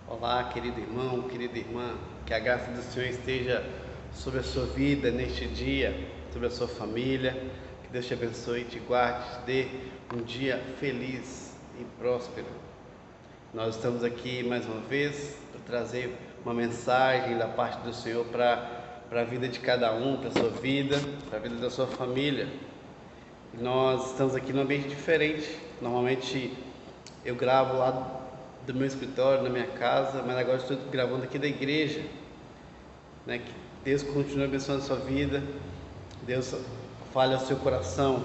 Olá, querido irmão, querida irmã, que a graça do Senhor esteja sobre a sua vida neste dia, sobre a sua família, que Deus te abençoe, te guarde, te dê um dia feliz e próspero. Nós estamos aqui mais uma vez para trazer uma mensagem da parte do Senhor para a vida de cada um, para a sua vida, para a vida da sua família. E nós estamos aqui num ambiente diferente. Normalmente eu gravo lá do meu escritório, na minha casa, mas agora estou gravando aqui da igreja, né? Que Deus continue abençoando a sua vida, Deus fale ao seu coração.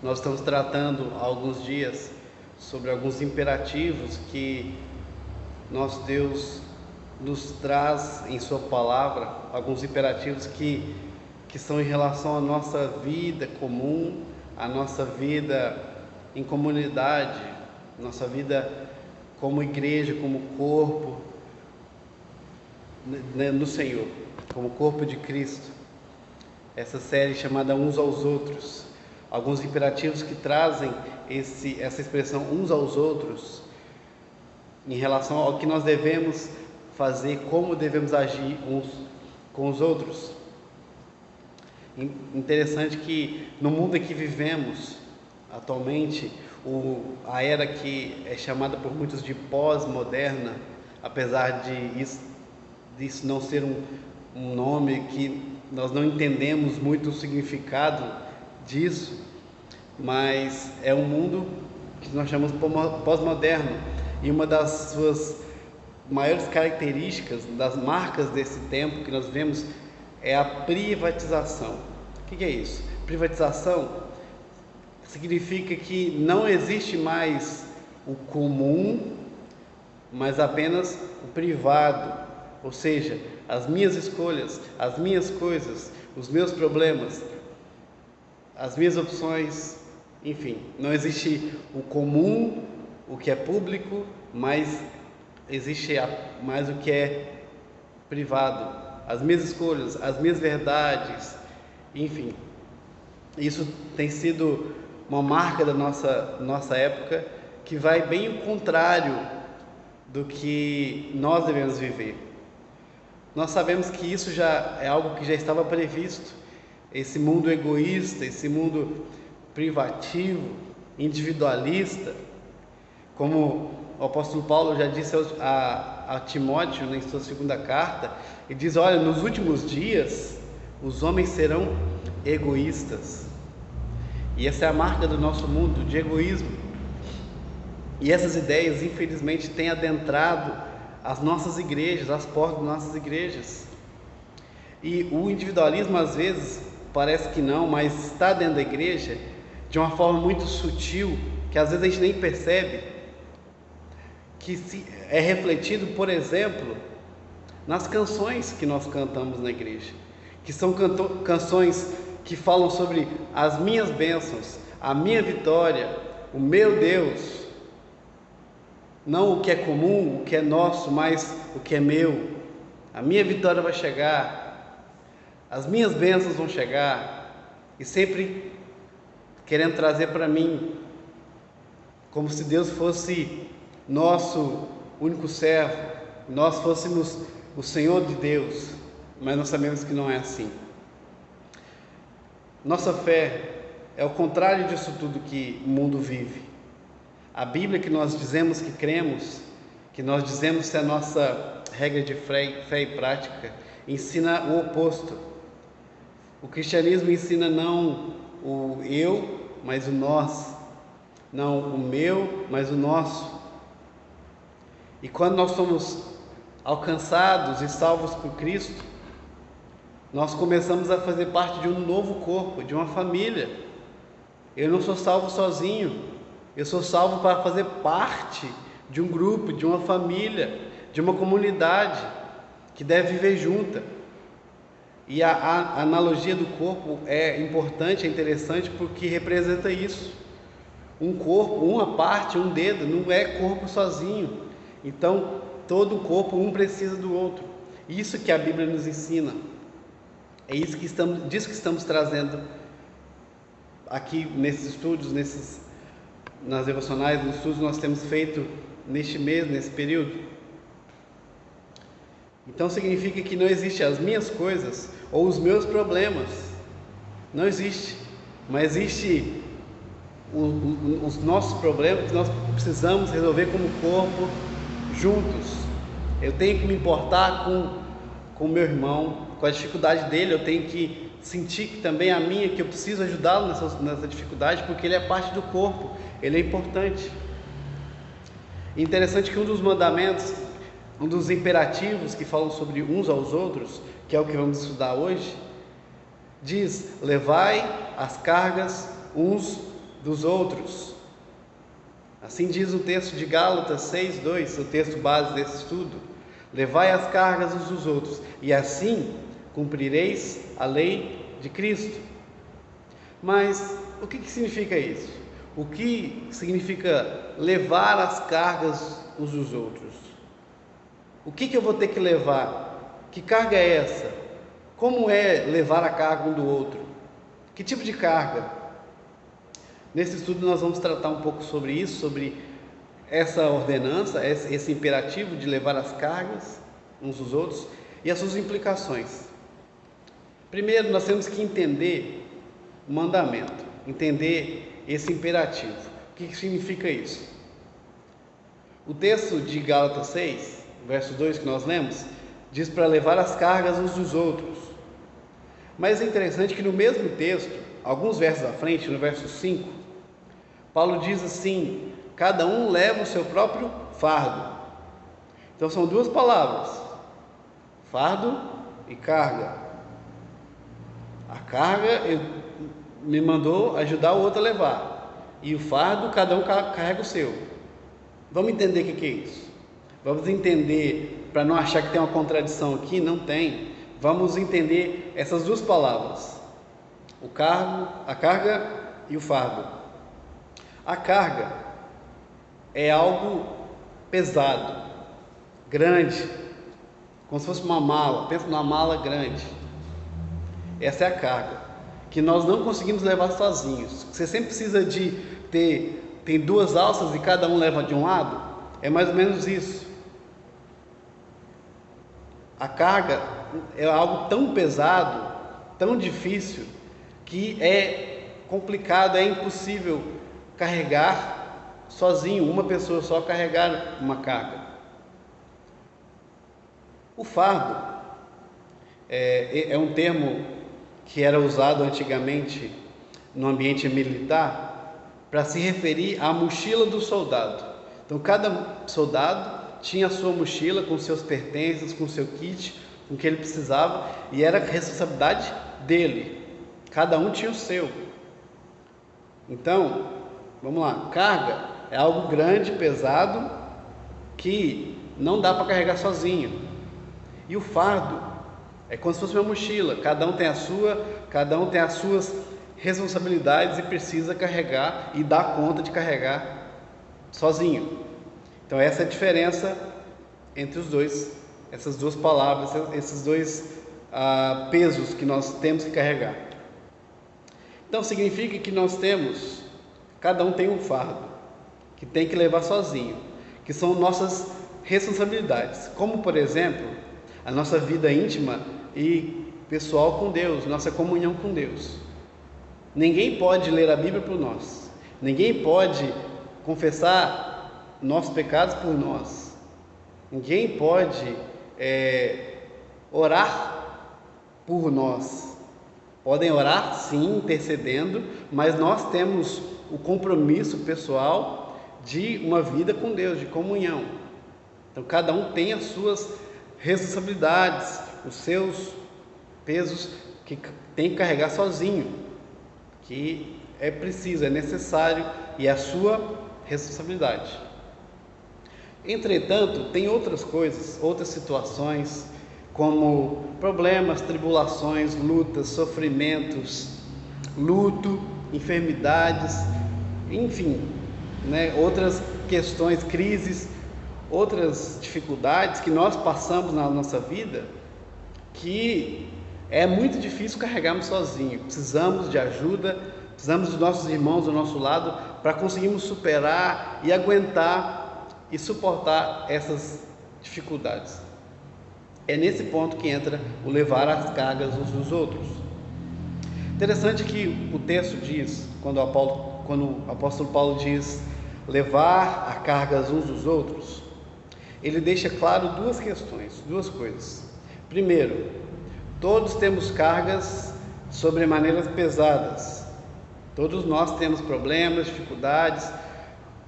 Nós estamos tratando há alguns dias sobre alguns imperativos que nosso Deus nos traz em sua palavra, alguns imperativos que são em relação à nossa vida comum, à nossa vida em comunidade, nossa vida como igreja, como corpo, né, no Senhor, como corpo de Cristo. Essa série chamada Uns aos Outros, alguns imperativos que trazem essa expressão uns aos outros, em relação ao que nós devemos fazer, como devemos agir uns com os outros. Interessante que no mundo em que vivemos atualmente, a era que é chamada por muitos de pós-moderna, apesar de isso não ser um nome que nós não entendemos muito o significado disso, mas é um mundo que nós chamamos pós-moderno, e uma das suas maiores características, das marcas desse tempo que nós vemos, é a privatização. O que é isso? Privatização significa que não existe mais o comum, mas apenas o privado, ou seja, as minhas escolhas, as minhas coisas, os meus problemas, as minhas opções, enfim, não existe o comum, o que é público, mas existe mais o que é privado, as minhas escolhas, as minhas verdades, enfim. Isso tem sido uma marca da nossa época, que vai bem o contrário do que nós devemos viver. Nós sabemos que isso já é algo que já estava previsto, esse mundo egoísta, esse mundo privativo, individualista, como o apóstolo Paulo já disse a Timóteo em sua segunda carta, ele diz: olha, nos últimos dias os homens serão egoístas. E essa é a marca do nosso mundo, de egoísmo. E essas ideias, infelizmente, têm adentrado as nossas igrejas, as portas das nossas igrejas. E o individualismo, às vezes, parece que não, mas está dentro da igreja de uma forma muito sutil, que às vezes a gente nem percebe, que é refletido, por exemplo, nas canções que nós cantamos na igreja, que são canções que falam sobre as minhas bênçãos, a minha vitória, o meu Deus, não o que é comum, o que é nosso, mas o que é meu. A minha vitória vai chegar, as minhas bênçãos vão chegar, e sempre querendo trazer para mim, como se Deus fosse nosso único servo, nós fôssemos o Senhor de Deus, mas nós sabemos que não é assim. Nossa fé é o contrário disso tudo que o mundo vive. A Bíblia que nós dizemos que cremos, que nós dizemos ser a nossa regra de fé e prática, ensina o oposto. O cristianismo ensina não o eu, mas o nós. Não o meu, mas o nosso. E quando nós somos alcançados e salvos por Cristo, nós começamos a fazer parte de um novo corpo, de uma família. Eu não sou salvo sozinho, eu sou salvo para fazer parte de um grupo, de uma família, de uma comunidade que deve viver junta. E a analogia do corpo é importante, é interessante, porque representa isso. Um corpo, uma parte, um dedo, não é corpo sozinho. Então, todo o corpo, um precisa do outro. Isso que a Bíblia nos ensina. É isso disso que estamos trazendo aqui nesses estudos, nas devocionais, nos estudos nós temos feito neste mês, nesse período. Então significa que não existe as minhas coisas ou os meus problemas. Não existe. Mas existe os nossos problemas que nós precisamos resolver como corpo juntos. Eu tenho que me importar com o meu irmão, com a dificuldade dele. Eu tenho que sentir que também a minha, que eu preciso ajudá-lo nessa dificuldade, porque ele é parte do corpo, ele é importante. Interessante que um dos mandamentos, um dos imperativos que falam sobre uns aos outros, que é o que vamos estudar hoje, diz: levai as cargas uns dos outros. Assim diz o texto de Gálatas 6:2, o texto base desse estudo. Levai as cargas uns dos outros, e assim cumprireis a lei de Cristo. Mas o que significa isso? O que significa levar as cargas uns dos outros? O que eu vou ter que levar? Que carga é essa? Como é levar a carga um do outro? Que tipo de carga? Nesse estudo nós vamos tratar um pouco sobre isso, sobre essa ordenança, esse imperativo de levar as cargas uns dos outros e as suas implicações. Primeiro, nós temos que entender o mandamento, entender esse imperativo. O que significa isso? O texto de Gálatas 6, verso 2 que nós lemos, diz para levar as cargas uns dos outros. Mas é interessante que no mesmo texto, alguns versos à frente, no verso 5, Paulo diz assim: cada um leva o seu próprio fardo. Então são duas palavras: fardo e carga. A carga me mandou ajudar o outro a levar, e o fardo cada um carrega o seu. Vamos entender o que é isso? Vamos entender, para não achar que tem uma contradição aqui, não tem. Vamos entender essas duas palavras: a carga e o fardo. A carga é algo pesado, grande, como se fosse uma mala. Pensa numa mala grande. Essa é a carga, que nós não conseguimos levar sozinhos. Você sempre precisa de tem duas alças e cada um leva de um lado. É mais ou menos isso. A carga é algo tão pesado, tão difícil, que é complicado, é impossível carregar sozinho, uma pessoa só carregar uma carga. O fardo é um termo que era usado antigamente no ambiente militar para se referir à mochila do soldado. Então cada soldado tinha a sua mochila com seus pertences, com seu kit, com o que ele precisava, e era responsabilidade dele. Cada um tinha o seu. Então, vamos lá, carga é algo grande, pesado, que não dá para carregar sozinho. E o fardo é como se fosse uma mochila, cada um tem a sua, cada um tem as suas responsabilidades e precisa carregar e dar conta de carregar sozinho. Então essa é a diferença entre os dois, essas duas palavras, esses dois pesos que nós temos que carregar. Então significa que cada um tem um fardo, que tem que levar sozinho, que são nossas responsabilidades, como por exemplo, a nossa vida íntima e pessoal com Deus, nossa comunhão com Deus. Ninguém pode ler a Bíblia por nós, ninguém pode confessar nossos pecados por nós, ninguém pode orar por nós. Podem orar sim, intercedendo, mas nós temos o compromisso pessoal de uma vida com Deus, de comunhão. Então cada um tem as suas responsabilidades, os seus pesos que tem que carregar sozinho, que é preciso, é necessário e é a sua responsabilidade. Entretanto, tem outras coisas, outras situações, como problemas, tribulações, lutas, sofrimentos, luto, enfermidades, enfim, outras questões, crises, outras dificuldades que nós passamos na nossa vida, que é muito difícil carregarmos sozinhos. Precisamos de ajuda, precisamos dos nossos irmãos do nosso lado para conseguirmos superar e aguentar e suportar essas dificuldades. É nesse ponto que entra o levar as cargas uns dos outros. Interessante que o texto diz, quando o apóstolo Paulo diz levar as cargas uns dos outros, ele deixa claro duas coisas. Primeiro, todos temos cargas sobremaneira pesadas. Todos nós temos problemas, dificuldades.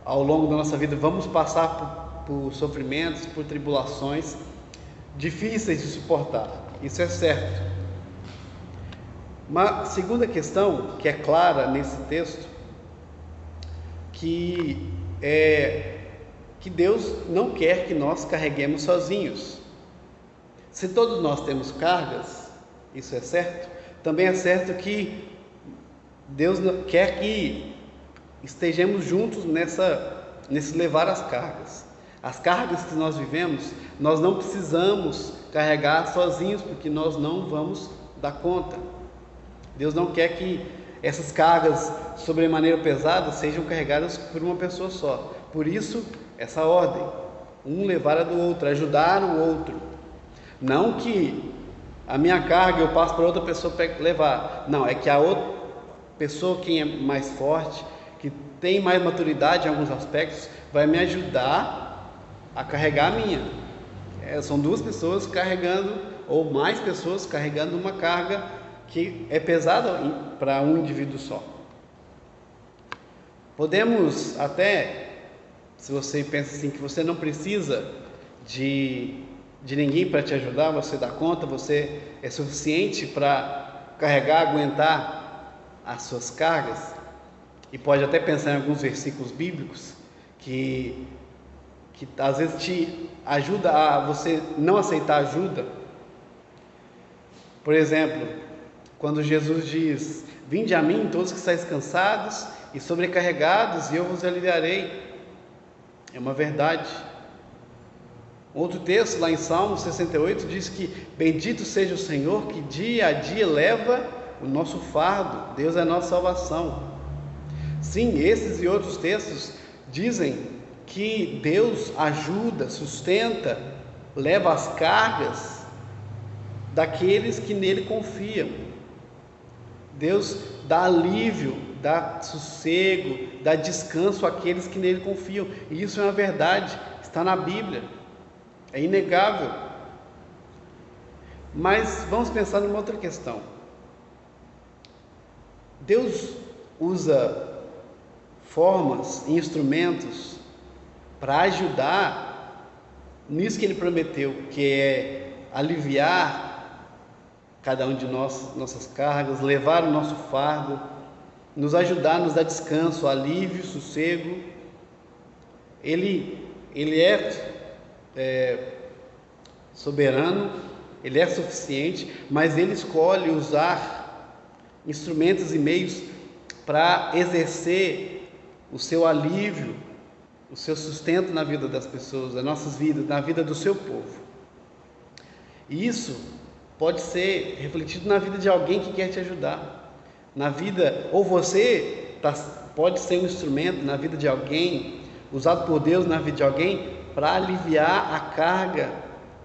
Ao longo da nossa vida vamos passar por sofrimentos, por tribulações difíceis de suportar. Isso é certo. Uma segunda questão que é clara nesse texto, que Deus não quer que nós carreguemos sozinhos. Se todos nós temos cargas, isso é certo, também é certo que Deus quer que estejamos juntos nesse levar as cargas. As cargas que nós vivemos, nós não precisamos carregar sozinhos, porque nós não vamos dar conta. Deus não quer que essas cargas sobremaneira pesadas sejam carregadas por uma pessoa só. Por isso, essa ordem, um levar a do outro, ajudar o outro. Não que a minha carga eu passo para outra pessoa para levar. Não, é que a outra pessoa, quem é mais forte, que tem mais maturidade em alguns aspectos, vai me ajudar a carregar a minha. São duas pessoas carregando, ou mais pessoas carregando uma carga que é pesada para um indivíduo só. Podemos até, se você pensa assim, que você não precisa de ninguém para te ajudar, você dá conta, você é suficiente para carregar, aguentar as suas cargas, e pode até pensar em alguns versículos bíblicos que às vezes te ajuda a você não aceitar ajuda. Por exemplo, quando Jesus diz: vinde a mim todos que estáis cansados e sobrecarregados, e eu vos aliviarei. É uma verdade. Outro texto lá em Salmo 68 diz que bendito seja o Senhor que dia a dia leva o nosso fardo. Deus é a nossa salvação. Sim, esses e outros textos dizem que Deus ajuda, sustenta, leva as cargas daqueles que nele confiam. Deus dá alívio, dá sossego, dá descanso àqueles que nele confiam. E isso é uma verdade, está na Bíblia, é inegável. Mas vamos pensar numa outra questão. Deus usa formas, instrumentos para ajudar nisso que Ele prometeu, que é aliviar cada um de nós, nossas cargas, levar o nosso fardo, nos ajudar, nos dar descanso, alívio, sossego. Ele é soberano, Ele é suficiente, mas Ele escolhe usar instrumentos e meios para exercer o seu alívio, o seu sustento na vida das pessoas, nas nossas vidas, na vida do seu povo. E isso pode ser refletido na vida de alguém que quer te ajudar, na vida, ou você pode ser um instrumento na vida de alguém, usado por Deus na vida de alguém, para aliviar a carga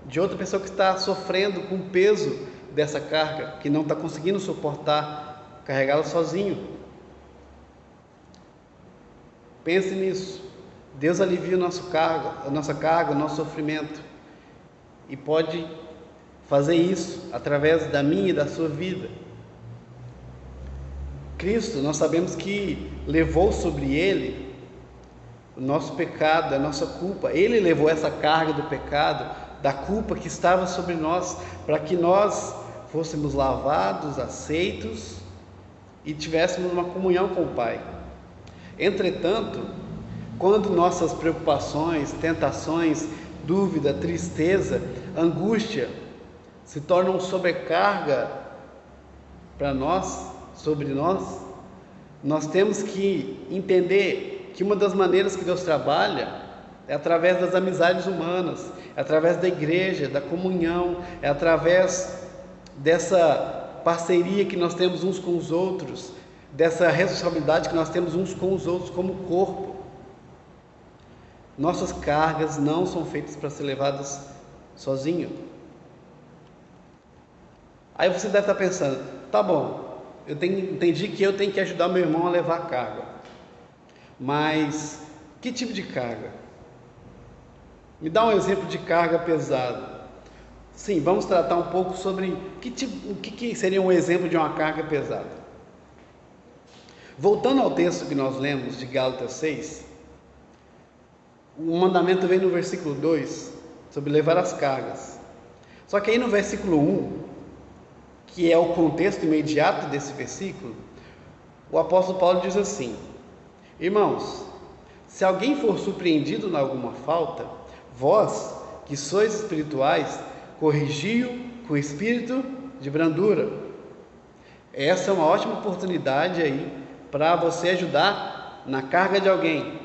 de outra pessoa que está sofrendo com o peso dessa carga, que não está conseguindo suportar, carregá-la sozinho. Pense nisso. Deus alivia a nossa carga, o nosso sofrimento, e pode fazer isso através da minha e da sua vida. Cristo, nós sabemos que levou sobre Ele o nosso pecado, a nossa culpa. Ele levou essa carga do pecado, da culpa que estava sobre nós, para que nós fôssemos lavados, aceitos e tivéssemos uma comunhão com o Pai. Entretanto, quando nossas preocupações, tentações, dúvida, tristeza, angústia se tornam sobrecarga para nós, sobre nós temos que entender que uma das maneiras que Deus trabalha é através das amizades humanas, é através da igreja, da comunhão, é através dessa parceria que nós temos uns com os outros, dessa responsabilidade que nós temos uns com os outros como corpo. Nossas cargas não são feitas para ser levadas sozinho. Aí você deve estar pensando, tá bom, entendi que eu tenho que ajudar meu irmão a levar a carga. Mas que tipo de carga? Me dá um exemplo de carga pesada. Sim, vamos tratar um pouco sobre o que seria um exemplo de uma carga pesada. Voltando ao texto que nós lemos de Gálatas 6, o mandamento vem no versículo 2, sobre levar as cargas. Só que aí no versículo 1, que é o contexto imediato desse versículo, o apóstolo Paulo diz assim: irmãos, se alguém for surpreendido em alguma falta, vós, que sois espirituais, corrigi-o com espírito de brandura. Essa é uma ótima oportunidade aí para você ajudar na carga de alguém.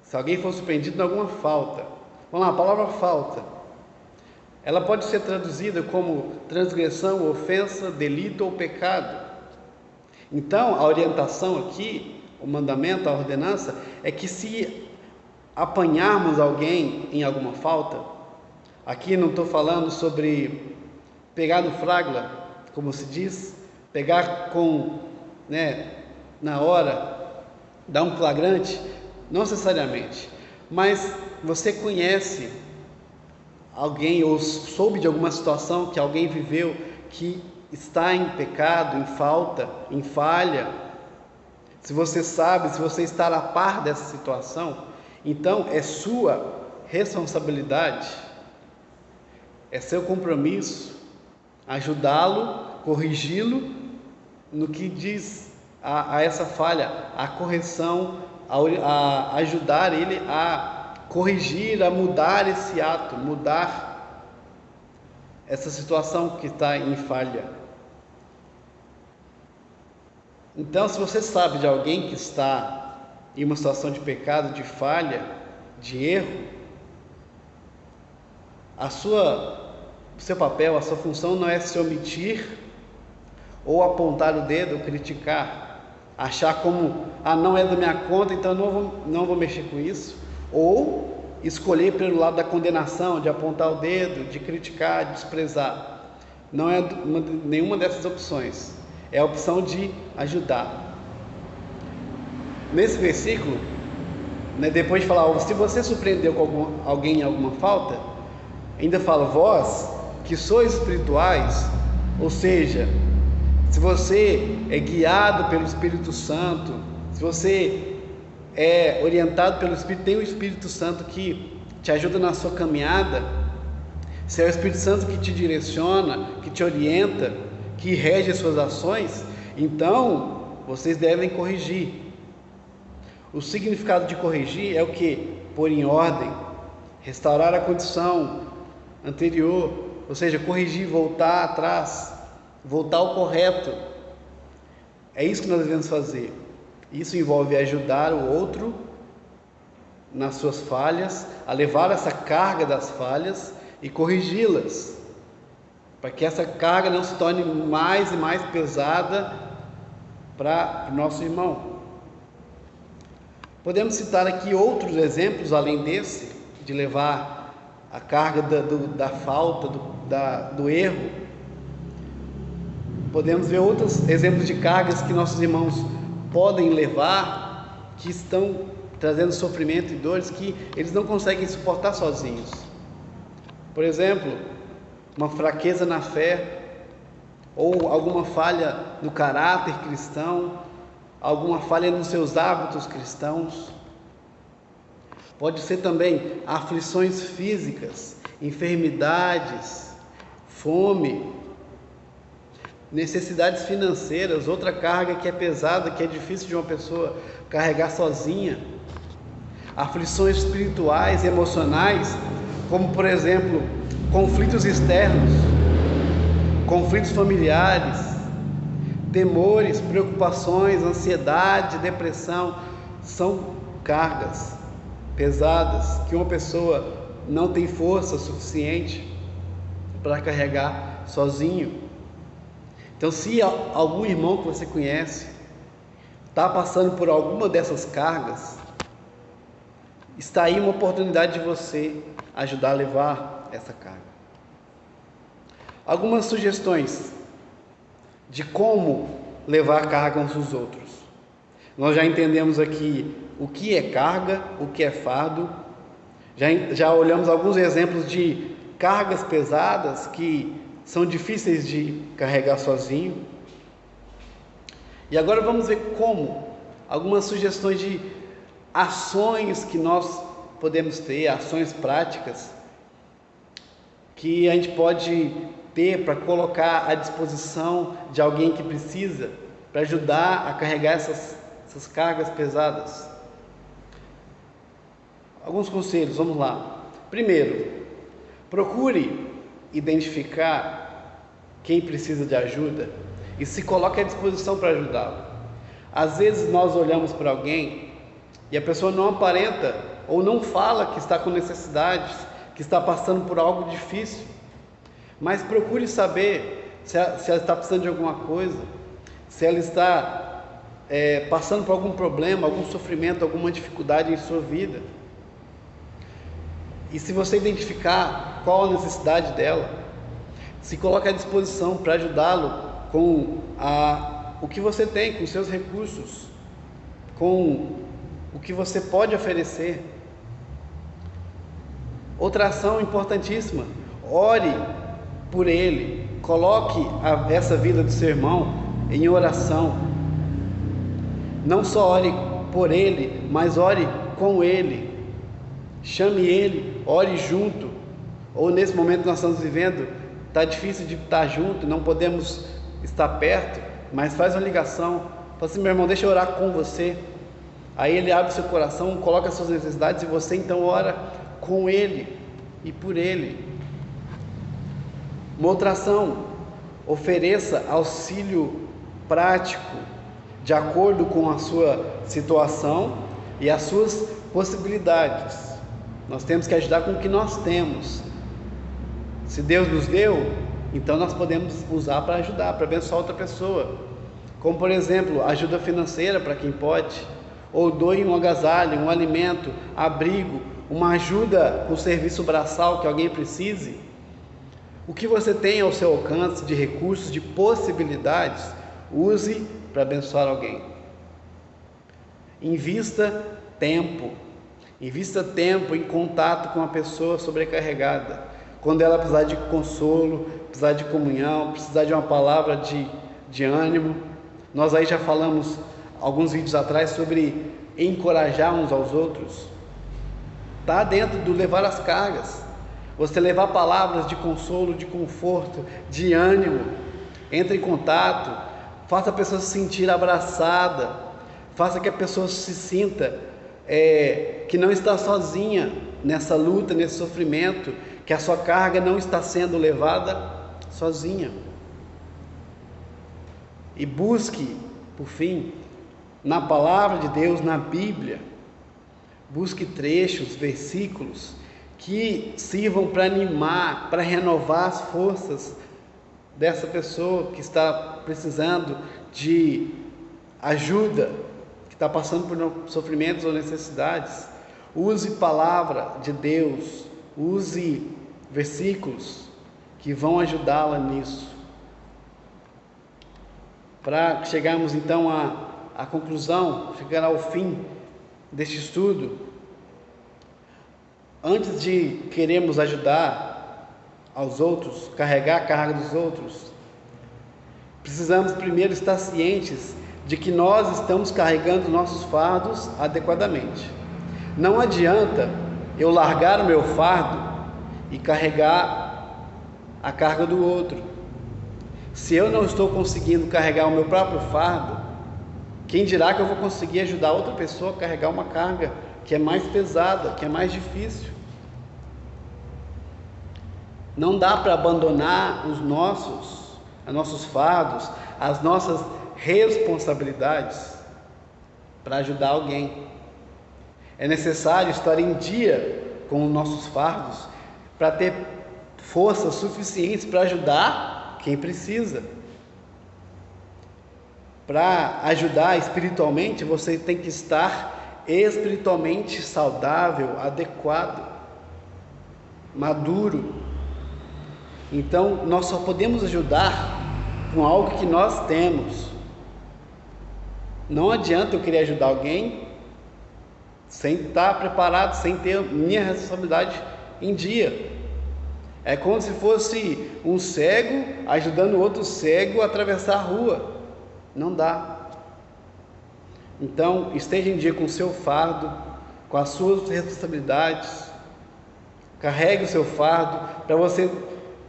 Se alguém for surpreendido em alguma falta, vamos lá, a palavra falta, ela pode ser traduzida como transgressão, ofensa, delito ou pecado. Então, a orientação aqui, o mandamento, a ordenança, é que se apanharmos alguém em alguma falta, aqui não estou falando sobre pegar no flagra, como se diz, pegar na hora, dar um flagrante, não necessariamente, mas você conhece alguém ou soube de alguma situação que alguém viveu que está em pecado, em falta, em falha. Se você sabe, se você está a par dessa situação, então é sua responsabilidade, é seu compromisso ajudá-lo, corrigi-lo no que diz a essa falha, a correção, a ajudar ele a corrigir, a mudar esse ato, mudar essa situação que está em falha. Então, se você sabe de alguém que está em uma situação de pecado, de falha, de erro, o seu papel, a sua função não é se omitir ou apontar o dedo, ou criticar, achar como, não é da minha conta, então não vou mexer com isso, ou escolher pelo lado da condenação, de apontar o dedo, de criticar, de desprezar. Não é nenhuma dessas opções, é a opção de ajudar. Nesse versículo, depois de falar, se você surpreendeu com alguém em alguma falta, ainda fala, vós que sois espirituais, ou seja, se você é guiado pelo Espírito Santo, se você é orientado pelo Espírito, tem o Espírito Santo que te ajuda na sua caminhada, se é o Espírito Santo que te direciona, que te orienta, que rege as suas ações, então vocês devem corrigir. O significado de corrigir é o que? Pôr em ordem, restaurar a condição anterior, ou seja, corrigir, voltar atrás, voltar ao correto. É isso que nós devemos fazer. Isso envolve ajudar o outro nas suas falhas, a levar essa carga das falhas e corrigi-las, para que essa carga não se torne mais e mais pesada para o nosso irmão. Podemos citar aqui outros exemplos além desse, de levar a carga da falta, do erro. Podemos ver outros exemplos de cargas que nossos irmãos podem levar, que estão trazendo sofrimento e dores que eles não conseguem suportar sozinhos. Por exemplo, uma fraqueza na fé, ou alguma falha no caráter cristão, alguma falha nos seus hábitos cristãos. Pode ser também aflições físicas, enfermidades, fome, necessidades financeiras, outra carga que é pesada, que é difícil de uma pessoa carregar sozinha. Aflições espirituais e emocionais, como por exemplo, conflitos externos, conflitos familiares, temores, preocupações, ansiedade, depressão, são cargas pesadas que uma pessoa não tem força suficiente para carregar sozinho. Então, se algum irmão que você conhece está passando por alguma dessas cargas, está aí uma oportunidade de você ajudar a levar essa carga. Algumas sugestões de como levar a carga uns dos outros. Nós já entendemos aqui o que é carga, o que é fardo. Já olhamos alguns exemplos de cargas pesadas que são difíceis de carregar sozinho. E agora vamos ver como, algumas sugestões de ações que nós podemos ter, ações práticas, que a gente pode ter para colocar à disposição de alguém que precisa, para ajudar a carregar essas cargas pesadas. Alguns conselhos, vamos lá. Primeiro, procure identificar quem precisa de ajuda e se coloque à disposição para ajudá-lo. Às vezes nós olhamos para alguém e a pessoa não aparenta ou não fala que está com necessidades, que está passando por algo difícil, mas procure saber se ela está precisando de alguma coisa, se ela está passando por algum problema, algum sofrimento, alguma dificuldade em sua vida. E se você identificar qual a necessidade dela, se coloque à disposição para ajudá-lo com o que você tem, com os seus recursos, com o que você pode oferecer. Outra ação importantíssima: ore por ele, coloque essa vida do seu irmão em oração. Não só ore por ele, mas ore com ele. Chame ele, ore junto. Ou nesse momento que nós estamos vivendo, está difícil de estar junto, não podemos estar perto, mas faz uma ligação. Fala assim: meu irmão, deixa eu orar com você. Aí ele abre seu coração, coloca as suas necessidades e você então ora com ele e por ele. Uma outra ação: ofereça auxílio prático de acordo com a sua situação e as suas possibilidades. Nós temos que ajudar com o que nós temos. Se Deus nos deu, então nós podemos usar para ajudar, para abençoar outra pessoa. Como, por exemplo, ajuda financeira para quem pode, ou doe um agasalho, um alimento, abrigo, uma ajuda com serviço braçal que alguém precise. O que você tem ao seu alcance de recursos, de possibilidades, use para abençoar alguém. Invista tempo em contato com a pessoa sobrecarregada. Quando ela precisar de consolo, precisar de comunhão, precisar de uma palavra de ânimo. Nós aí já falamos alguns vídeos atrás sobre encorajar uns aos outros. Está dentro do levar as cargas. Você levar palavras de consolo, de conforto, de ânimo. Entre em contato, faça a pessoa se sentir abraçada, faça que a pessoa se sinta que não está sozinha nessa luta, nesse sofrimento, que a sua carga não está sendo levada sozinha. E busque, por fim, na palavra de Deus, na Bíblia, busque trechos, versículos que sirvam para animar, para renovar as forças dessa pessoa que está precisando de ajuda, que está passando por sofrimentos ou necessidades. Use palavra de Deus, use versículos que vão ajudá-la nisso. Para chegarmos então à conclusão, chegar ao fim deste estudo, antes de querermos ajudar aos outros, carregar a carga dos outros, precisamos primeiro estar cientes de que nós estamos carregando nossos fardos adequadamente. Não adianta eu largar o meu fardo e carregar a carga do outro. Se eu não estou conseguindo carregar o meu próprio fardo, quem dirá que eu vou conseguir ajudar outra pessoa a carregar uma carga que é mais pesada, que é mais difícil? Não dá para abandonar os nossos fardos, as nossas responsabilidades para ajudar alguém. É necessário estar em dia com os nossos fardos para ter forças suficientes para ajudar quem precisa. Para ajudar espiritualmente, você tem que estar espiritualmente saudável, adequado, maduro. Então, nós só podemos ajudar com algo que nós temos. Não adianta eu querer ajudar alguém sem estar preparado, sem ter minha responsabilidade em dia. É como se fosse um cego ajudando outro cego a atravessar a rua. Não dá. Então, esteja em dia com o seu fardo, com as suas responsabilidades. Carregue o seu fardo para você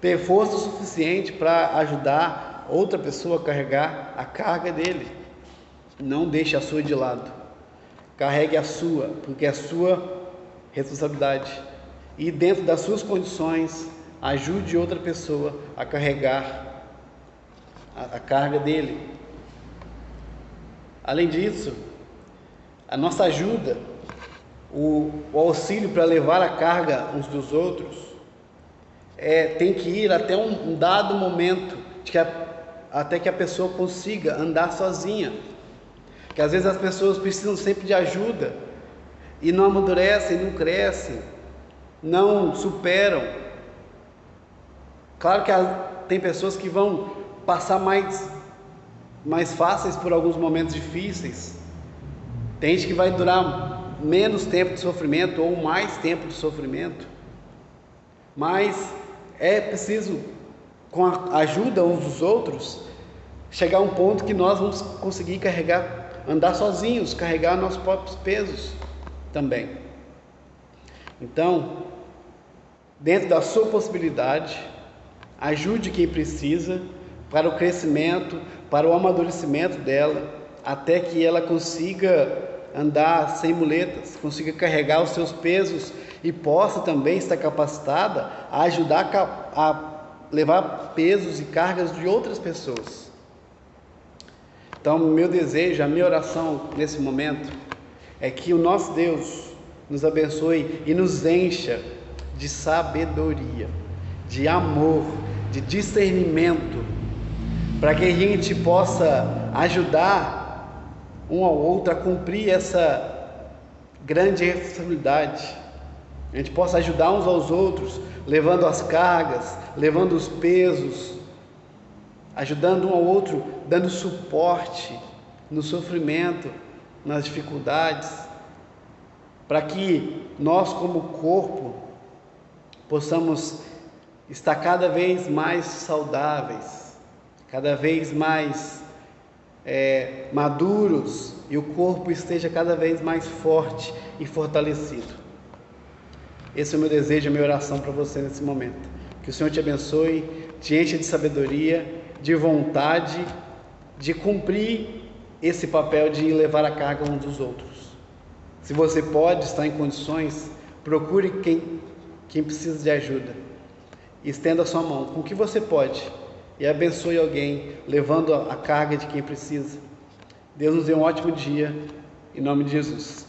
ter força suficiente para ajudar outra pessoa a carregar a carga dele. Não deixe a sua de lado. Carregue a sua, porque é a sua responsabilidade. E dentro das suas condições, ajude outra pessoa a carregar a carga dele. Além disso, a nossa ajuda, o auxílio para levar a carga uns dos outros, tem que ir até um dado momento, até que a pessoa consiga andar sozinha. Que às vezes as pessoas precisam sempre de ajuda e não amadurecem, não crescem, não superam. Claro que tem pessoas que vão passar mais fáceis por alguns momentos difíceis. Tem gente que vai durar menos tempo de sofrimento ou mais tempo de sofrimento. Mas é preciso, com a ajuda uns dos outros, chegar a um ponto que nós vamos conseguir andar sozinhos, carregar nossos próprios pesos também. Então, dentro da sua possibilidade, ajude quem precisa para o crescimento, para o amadurecimento dela, até que ela consiga andar sem muletas, consiga carregar os seus pesos e possa também estar capacitada a ajudar a levar pesos e cargas de outras pessoas. Então, meu desejo, a minha oração nesse momento é que o nosso Deus nos abençoe e nos encha de sabedoria, de amor, de discernimento, para que a gente possa ajudar um ao outro a cumprir essa grande responsabilidade. A gente possa ajudar uns aos outros, levando as cargas, levando os pesos, ajudando um ao outro, dando suporte no sofrimento, nas dificuldades, para que nós como corpo possamos estar cada vez mais saudáveis, cada vez mais maduros, e o corpo esteja cada vez mais forte e fortalecido. Esse é o meu desejo, a minha oração para você nesse momento. Que o Senhor te abençoe, te encha de sabedoria, de vontade, de cumprir esse papel de levar a carga uns dos outros. Se você pode, está em condições, procure quem precisa de ajuda. Estenda a sua mão com o que você pode e abençoe alguém, levando a carga de quem precisa. Deus nos dê um ótimo dia, em nome de Jesus.